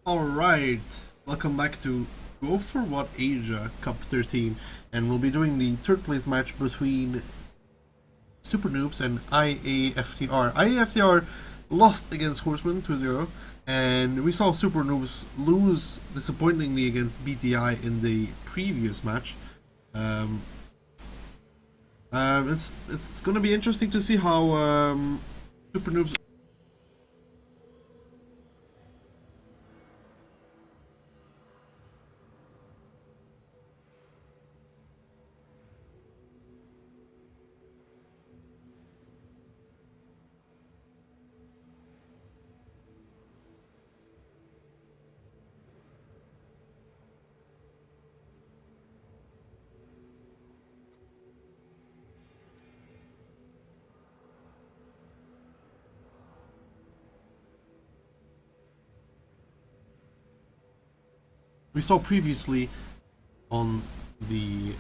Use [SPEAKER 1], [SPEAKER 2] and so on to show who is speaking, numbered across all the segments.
[SPEAKER 1] Alright, welcome back to Go4WoT Asia Cup 13, and we'll be doing the third place match between SuperNoobs and IAFTR. IAFTR lost against Horseman 2-0, and we saw SuperNoobs lose disappointingly against BTI in the previous match. It's going to be interesting to see how SuperNoobs. We saw previously on the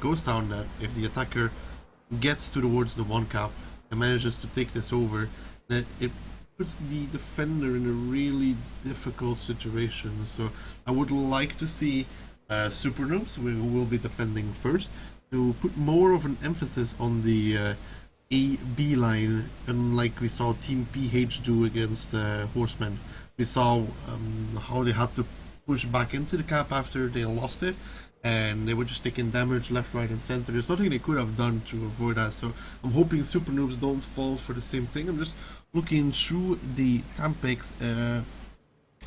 [SPEAKER 1] Ghost Town that if the attacker gets towards the one cap and manages to take this over, that it puts the defender in a really difficult situation. So I would like to see SuperNoobs, who will be defending first, to put more of an emphasis on the A-B line, unlike we saw Team PH do against Horsemen. We saw how they had to push back into the cap after they lost it, and they were just taking damage left, right, and center. There's nothing they could have done to avoid that, so I'm hoping SuperNoobs don't fall for the same thing. I'm just looking through the camp picks.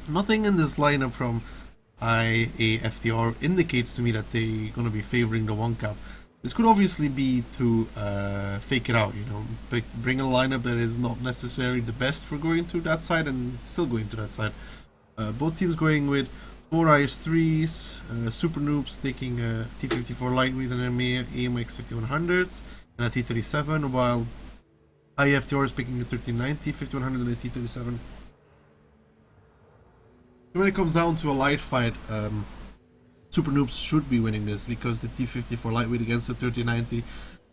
[SPEAKER 1] Nothing in this lineup from IAFTR indicates to me that they're going to be favoring the one cap. This could obviously be to fake it out, you know, bring a lineup that is not necessarily the best for going to that side and still going to that side. Both teams going with 4 IS3s, SuperNoobs taking a T54 Lightweight and an AMX 5100 and a T37, while IAFTR is picking a 1390, 5100 and a T37. When it comes down to a light fight, SuperNoobs should be winning this because the T54 Lightweight against the 1390.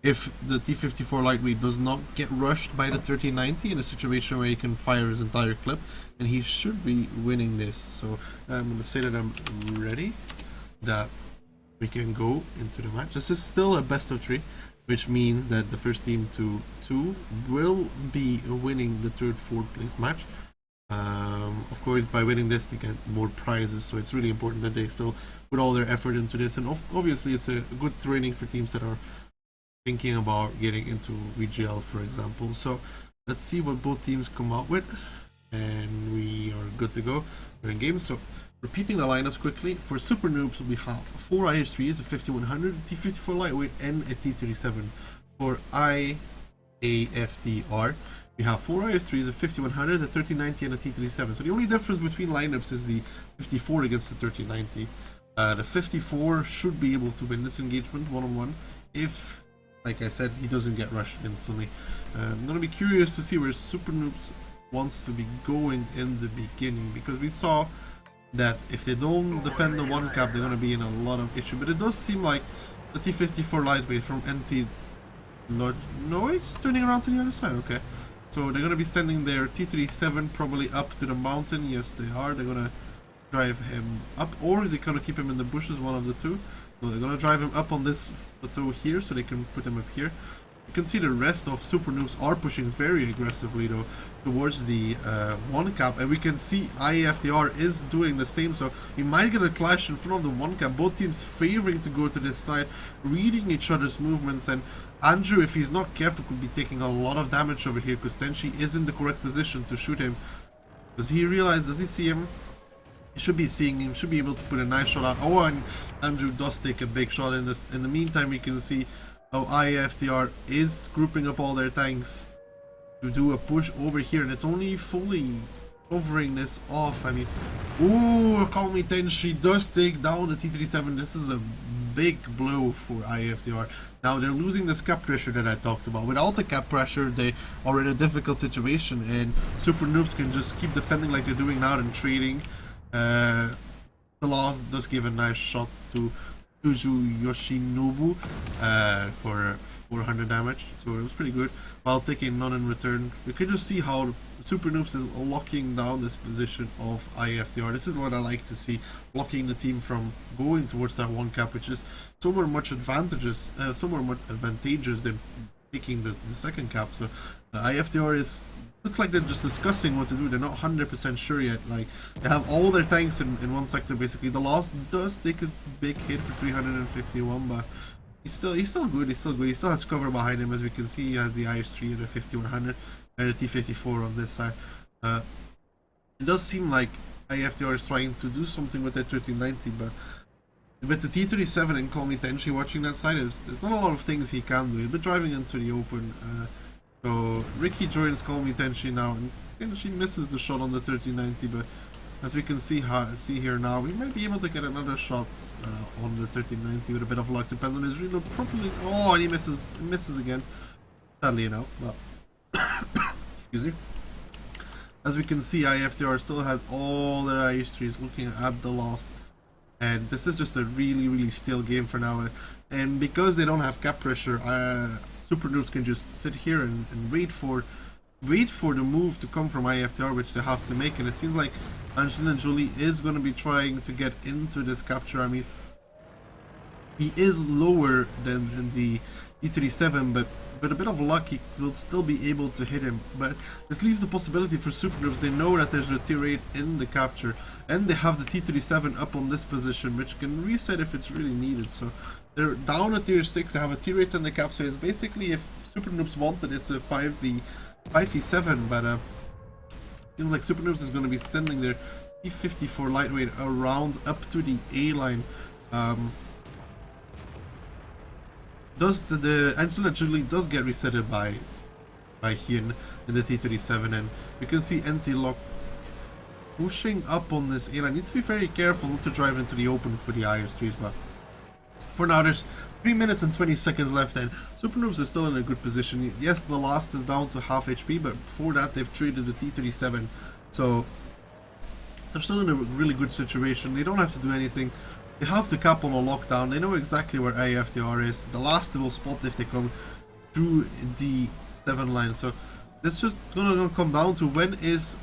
[SPEAKER 1] If the T54 Lightweight does not get rushed by the 1390 in a situation where he can fire his entire clip, then he should be winning this. So I'm going to say that I'm ready, that we can go into the match. This is still a best of 3, which means that the first team to 2 will be winning the third, fourth place match. Of course, by winning this, they get more prizes, so it's really important that they still put all their effort into this. And obviously, it's a good training for teams that are thinking about getting into VGL, for example. So let's see what both teams come out with, and we are good to go. We're in game. So repeating the lineups quickly, for SuperNoobs we have 4 IS3s, a 5100, a T54 Lightweight, and a T37. For IAFTR we have 4 IS3s, a 5100, a 1390, and a T37. So the only difference between lineups is the 54 against the 1390. The 54 should be able to win this engagement one-on-one if, like I said, he doesn't get rushed instantly. I'm gonna be curious to see where SuperNoobs wants to be going in the beginning, because we saw that if they don't defend the one cap, they're gonna be in a lot of issue. But it does seem like the T54 Lightweight from NT. No, it's turning around to the other side. Okay, so they're gonna be sending their T37 probably up to the mountain. Yes, they are. They're gonna drive him up, or they're gonna keep him in the bushes. One of the two. So they're gonna drive him up on this plateau here, so they can put him up here. You can see the rest of SuperNoobs are pushing very aggressively though towards the one cap, and we can see IAFTR is doing the same. So we might get a clash in front of the one cap. Both teams favoring to go to this side, reading each other's movements, and Andrew, if he's not careful, could be taking a lot of damage over here because Tenchi is in the correct position to shoot him. Does he realize? Does he see him? He should be seeing him, should be able to put a nice shot out. Oh, and Andrew does take a big shot in this. In the meantime, we can see how IAFTR is grouping up all their tanks to do a push over here, and it's only fully covering this off. I mean, ooh, Call Me Tenchi does take down the T37. This is a big blow for IAFTR. Now they're losing this cap pressure that I talked about. Without the cap pressure, they are in a difficult situation, and SuperNoobs can just keep defending like they're doing now and trading. The loss does give a nice shot to Tuju Yoshinobu for 400 damage, so it was pretty good, while taking none in return. We could just see how SuperNoobs is locking down this position of IAFTR. This is what I like to see, blocking the team from going towards that one cap, which is so much advantageous than taking the second cap. So the IAFTR looks like they're just discussing what to do. They're not 100% sure yet. Like, they have all their tanks in one sector basically. The Lost does take a big hit for 351, but he's still good. He still has cover behind him. As we can see, he has the IS-3 and the 5100 and the T-54 on this side. It does seem like IAFTR is trying to do something with their 1390, but with the T-37 and Call Me Tenchi watching that side, there's not a lot of things he can do. He's been driving into the open. So Ricky joins Call Me Tenchi now, and Tenchi misses the shot on the 1390, but as we can see here now, we might be able to get another shot on the 1390 with a bit of luck. Depends on his reload properly. Oh, and he misses again. Sadly enough, but excuse me. As we can see, IAFTR still has all their IS-3s looking at the Lost, and this is just a really still game for now. And because they don't have cap pressure, SuperNoobs can just sit here and wait for the move to come from IAFTR, which they have to make. And it seems like Angelina Jolie is going to be trying to get into this capture. I mean, he is lower than the E37, but with a bit of luck he will still be able to hit him. But this leaves the possibility for SuperNoobs. They know that there's a tier 8 in the capture, and they have the T37 up on this position, which can reset if it's really needed. So they're down at tier 6, they have a tier 8 in the capture. It's basically, if SuperNoobs wanted, it's a 5v7, but feels like SuperNoobs is going to be sending their T54 lightweight around up to the A line. The Angelina Jolie does get resetted by Hien in the T37, and we can see Anti-Lock pushing up on this A line. Needs to be very careful not to drive into the open for the IS-3s, but for now there's 3 minutes and 20 seconds left, and SuperNoobs is still in a good position. Yes, the Last is down to half HP, but before that they've traded the T37, so they're still in a really good situation. They don't have to do anything. They have the cap on a lockdown. They know exactly where IAFTR is. The Last they will spot if they come through the 7 line. So it's just gonna come down to when is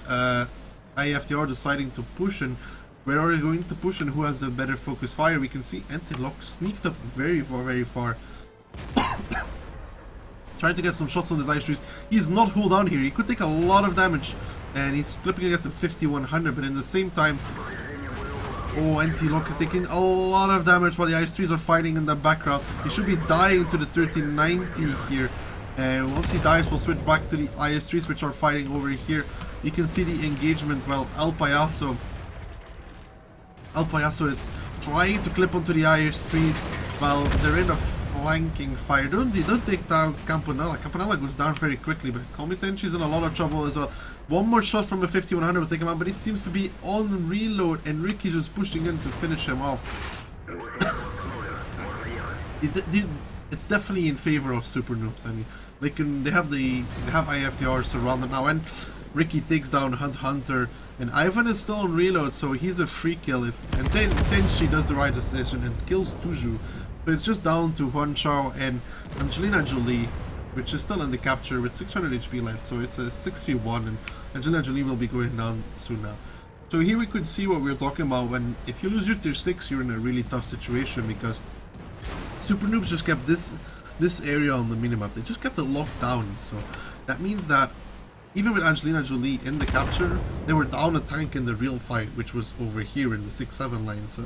[SPEAKER 1] IAFTR deciding to push, and where are they going to push, and who has the better focus fire. We can see Anti-Lock sneaked up very far. Trying to get some shots on his IS-3s. He's not hold down here. He could take a lot of damage, and he's flipping against the 5100, but in the same time, oh, Anti-Lock is taking a lot of damage while the IS-3s are fighting in the background. He should be dying to the 1390 here, and once he dies we'll switch back to the IS-3s, which are fighting over here. You can see the engagement. Well, El Payaso is trying to clip onto the IS-3s while they're in a flanking fire. Don't take down Campanella. Campanella goes down very quickly, but Call Me Tenchi's in a lot of trouble as well. One more shot from the 5100 will take him out, but he seems to be on reload, and Ricky's just pushing in to finish him off. It's definitely in favor of SuperNoobs. I mean, they have IAFTR surrounded now, and Ricky takes down Hunter, and Ivan is still on reload, so he's a free kill. And then she does the right decision and kills Tuju. So it's just down to Huan Chao and Angelina Jolie, which is still in the capture with 600 HP left. So it's a 6v1, and Angelina Jolie will be going down soon now. So here we could see what we were talking about. When if you lose your tier 6, you're in a really tough situation, because SuperNoobs just kept this area on the minimap. They just kept it locked down. So that means that even with Angelina Jolie in the capture, they were down a tank in the real fight, which was over here in the 6-7 line. So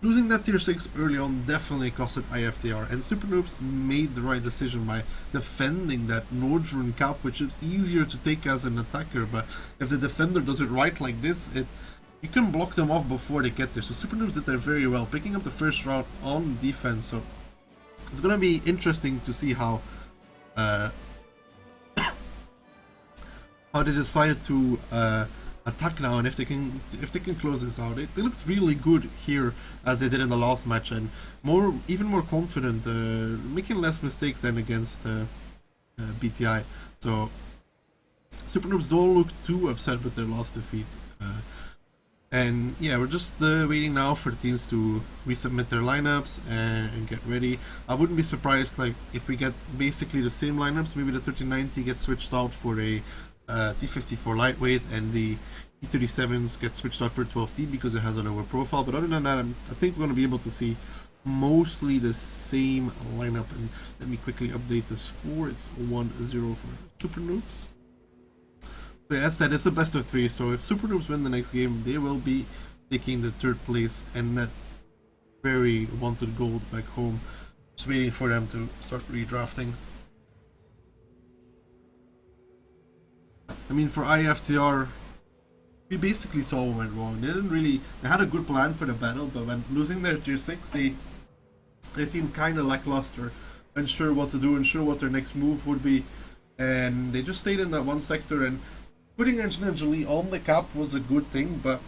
[SPEAKER 1] losing that tier 6 early on definitely costed IAFTR, and SuperNoobs made the right decision by defending that Nordrun cap, which is easier to take as an attacker, but if the defender does it right like this, you can block them off before they get there. So SuperNoobs did that very well, picking up the first round on defense. So it's gonna be interesting to see how they decided to attack now, and if they can close this out. They looked really good here as they did in the last match, and even more confident, making less mistakes than against BTI. So SuperNoobs don't look too upset with their last defeat. And yeah, we're just waiting now for the teams to resubmit their lineups and get ready. I wouldn't be surprised like if we get basically the same lineups. Maybe the 1390 gets switched out for a T54 lightweight, and the T37s get switched out for 12T because it has a lower profile. But other than that, I think we're going to be able to see mostly the same lineup. And let me quickly update the score. It's 1-0 for SuperNoobs. But as said, it's a best of 3, so if SuperNoobs win the next game, they will be taking the 3rd place and that very wanted gold back home. Just waiting for them to start redrafting. I mean, for IAFTR, we basically saw what went wrong. They had a good plan for the battle, but when losing their tier 6, they seemed kind of lackluster, unsure what to do, unsure what their next move would be, and they just stayed in that one sector. And putting Engine and Jolie on the cap was a good thing, but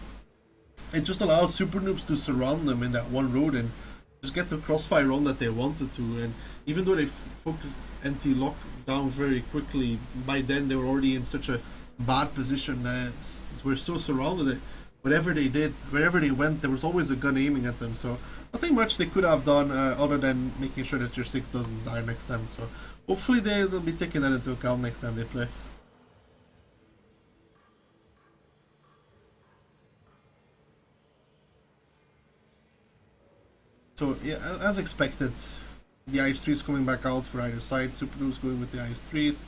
[SPEAKER 1] it just allowed SuperNoobs to surround them in that one road and just get the crossfire on that they wanted to. And even though they focused NT-lock down very quickly, by then they were already in such a bad position that we're so surrounded that whatever they did, wherever they went, there was always a gun aiming at them. So nothing much they could have done other than making sure that your 6 doesn't die next time. So hopefully they'll be taking that into account next time they play. So yeah, as expected, the IS-3s coming back out for either side. SuperNoobs going with the IS-3s.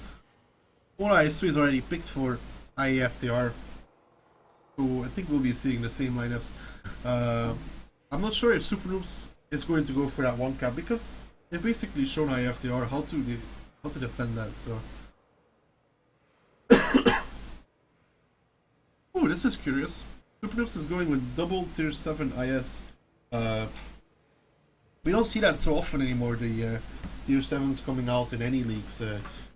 [SPEAKER 1] 4 IS-3s already picked for IAFTR. So I think we'll be seeing the same lineups. I'm not sure if SuperNoobs is going to go for that 1 cap because they've basically shown IAFTR how to defend that. So oh, this is curious. SuperNoobs is going with double tier 7 IS. We don't see that so often anymore, the tier 7s coming out in any leagues.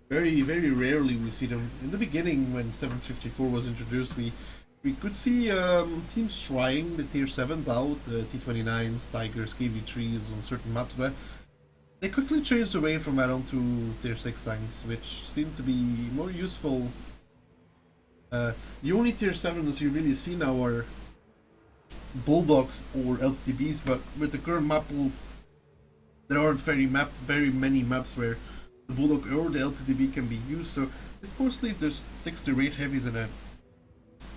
[SPEAKER 1] Very rarely we see them. In the beginning, when 754 was introduced, we could see teams trying the tier 7s out, T29s, Tigers, KV3s on certain maps, but they quickly changed away from that onto tier 6 tanks, which seemed to be more useful. The only tier 7s you really see now are Bulldogs or LTTBs, but with the current map pool, there aren't very many maps where the Bulldog or the LTTB can be used, so it's mostly just 6 to 8 heavies in a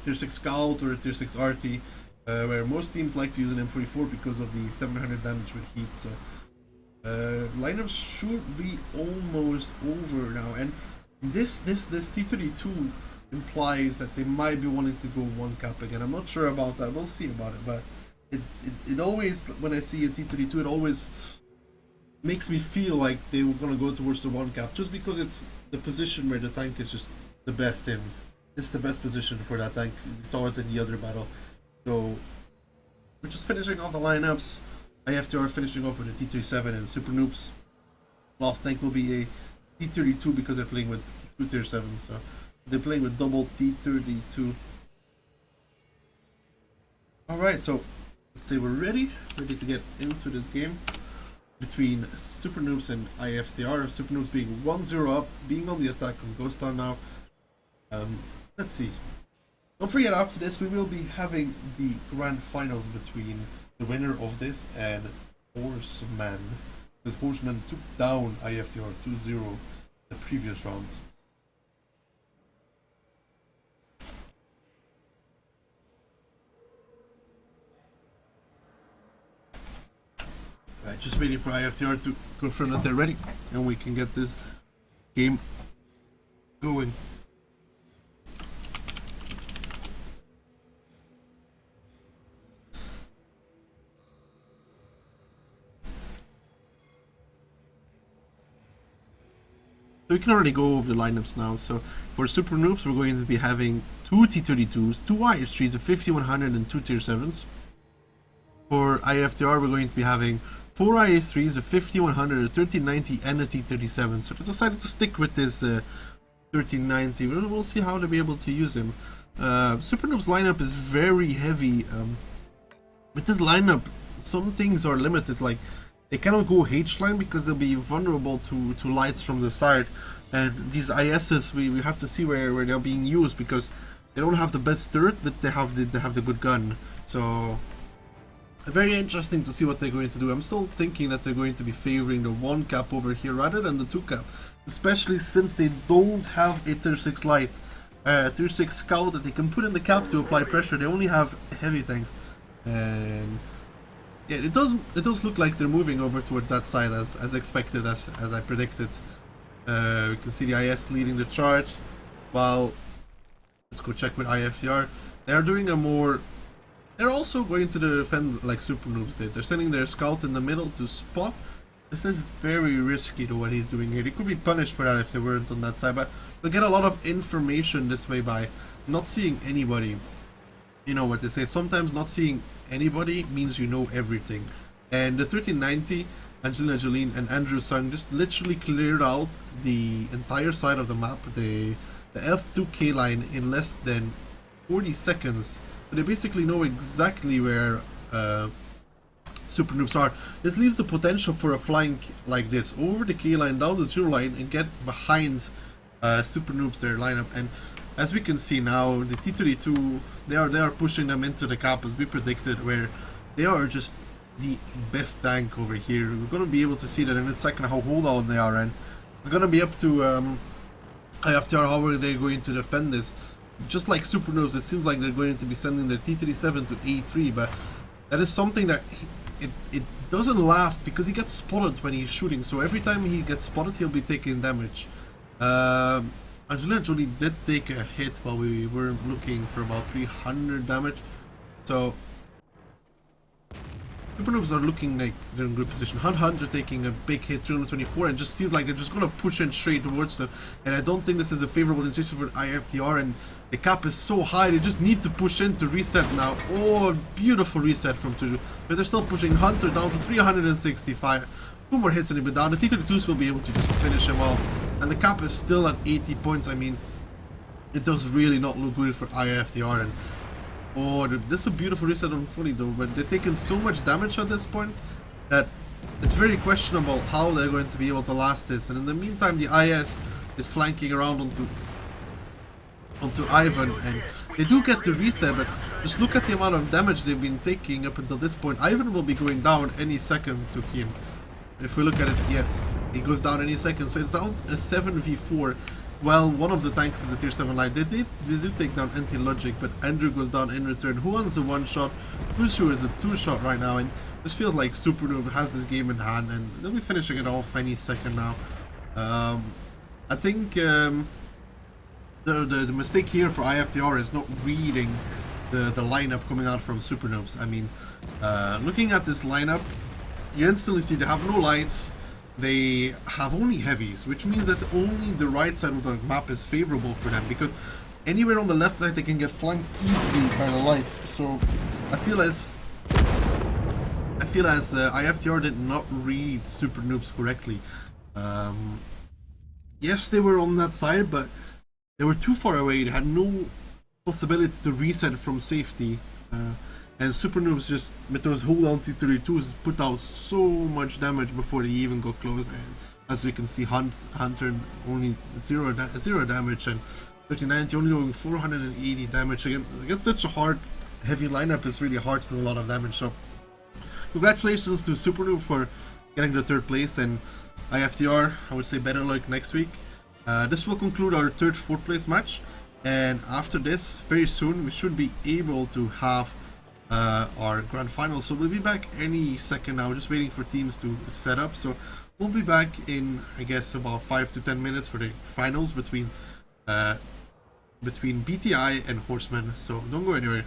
[SPEAKER 1] tier 6 Scout or a tier 6 RT, where most teams like to use an M44 because of the 700 damage with heat. So lineups should be almost over now, and this T32 implies that they might be wanting to go 1 cap again. I'm not sure about that. We'll see about it, but it always, when I see a T32, it always makes me feel like they were gonna go towards the 1 cap, just because it's the position where the tank is just the best in. It's the best position for that tank. We saw it in the other battle. So we're just finishing off the lineups. IAFTR finishing off with a T37 and SuperNoobs. Last tank will be a T32 because they're playing with 2 tier 7s. So they're playing with double T32. Alright, so let's say we're ready to get into this game between SuperNoobs and IAFTR. SuperNoobs being 1-0 up, being on the attack on Ghost Town now. Let's see. Don't forget, after this we will be having the grand finals between the winner of this and Horseman. Because Horseman took down IAFTR 2-0 the previous round. Right, just waiting for IAFTR to confirm that they're ready, and we can get this game going. So we can already go over the lineups now. So for SuperNoobs, we're going to be having 2 T32s, 2 IS3s, a 5100 and 2 tier 7s. For IAFTR, we're going to be having 4 IS3s, a 5100, a 1390 and a T37. So they decided to stick with this 1390. We'll see how they'll be able to use him. SuperNoobs lineup is very heavy. With this lineup, some things are limited, like they cannot go H-line because they'll be vulnerable to lights from the side. And these ISs, we have to see where they're being used, because They don't have the best turret, but they have the good gun. So very interesting to see what they're going to do. I'm still thinking that they're going to be favoring the 1 cap over here rather than the 2 cap, especially since they don't have a tier 6 light, tier 6 scout that they can put in the cap to apply pressure. They only have heavy tanks, and yeah, it does look like they're moving over towards that side as expected, as I predicted. We can see the IS leading the charge, while let's go check with IAFTR. They're doing a more. They're also going to defend like SuperNoobs did. They're sending their scout in the middle to spot. This is very risky to what he's doing here. He could be punished for that if they weren't on that side, but they'll get a lot of information this way by not seeing anybody. You know what they say, sometimes not seeing anybody means you know everything. And the 1390, Angelina Jolie and Andrew Sung just literally cleared out the entire side of the map, the F2K line, in less than 40 seconds. So they basically know exactly where SuperNoobs are. This leaves the potential for a flank like this over the K line, down the 0 line, and get behind SuperNoobs, their lineup. And as we can see now, the T32, they are pushing them into the cap as we predicted, where they are just the best tank over here. We're going to be able to see that in a second how hold on they are, and it's going to be up to IAFTR how are they going to defend this. Just like SuperNoobs, it seems like they're going to be sending their T37 to A3, but that is something that it doesn't last because he gets spotted when he's shooting. So every time he gets spotted, he'll be taking damage. Angelina Jolie did take a hit while we were looking for about 300 damage. So SuperNoobs are looking like they're in good position. Hunt are taking a big hit, 324, and just seems like they're just going to push in straight towards them. And I don't think this is a favorable situation for IAFTR, and the cap is so high, they just need to push in to reset now. Oh, beautiful reset from Tuju. But they're still pushing Hunter down to 365. 2 more hits and he'll be down. The T32s will be able to just finish him off. And the cap is still at 80 points. I mean, it does really not look good for IAFTR. And oh, this is a beautiful reset on Fully though, but they're taking so much damage at this point that it's very questionable how they're going to be able to last this. And in the meantime, the IS is flanking around onto Ivan, and they do get the reset, but just look at the amount of damage they've been taking up until this point. Ivan will be going down any second to him. If we look at it, yes, he goes down any second, so it's down a 7v4. Well, one of the tanks is a tier 7 light. They did take down anti-logic, but Andrew goes down in return. Who wants a 1-shot? Kushu is a 2-shot right now, and this feels like SuperNoob has this game in hand, and they'll be finishing it off any second now. I think the mistake here for IAFTR is not reading the lineup coming out from SuperNoobs. I mean, looking at this lineup, you instantly see they have no lights. They have only heavies, which means that only the right side of the map is favorable for them, because anywhere on the left side they can get flanked easily by the lights. So I feel as IAFTR did not read SuperNoobs correctly. Yes, they were on that side, but they were too far away. They had no possibility to reset from safety. And SuperNoobs just, with those hold on T32s, put out so much damage before they even got close. And as we can see, Hunter only zero damage, and 1390 only doing 480 damage. Against such a hard, heavy lineup, it's really hard to do a lot of damage. So congratulations to SuperNoob for getting the 3rd place, and IAFTR, I would say better luck next week. This will conclude our 3rd, 4th place match, and after this, very soon, we should be able to have our grand final. So we'll be back any second now, just waiting for teams to set up. So we'll be back in, I guess, about 5 to 10 minutes for the finals between BTI and Horseman. So don't go anywhere.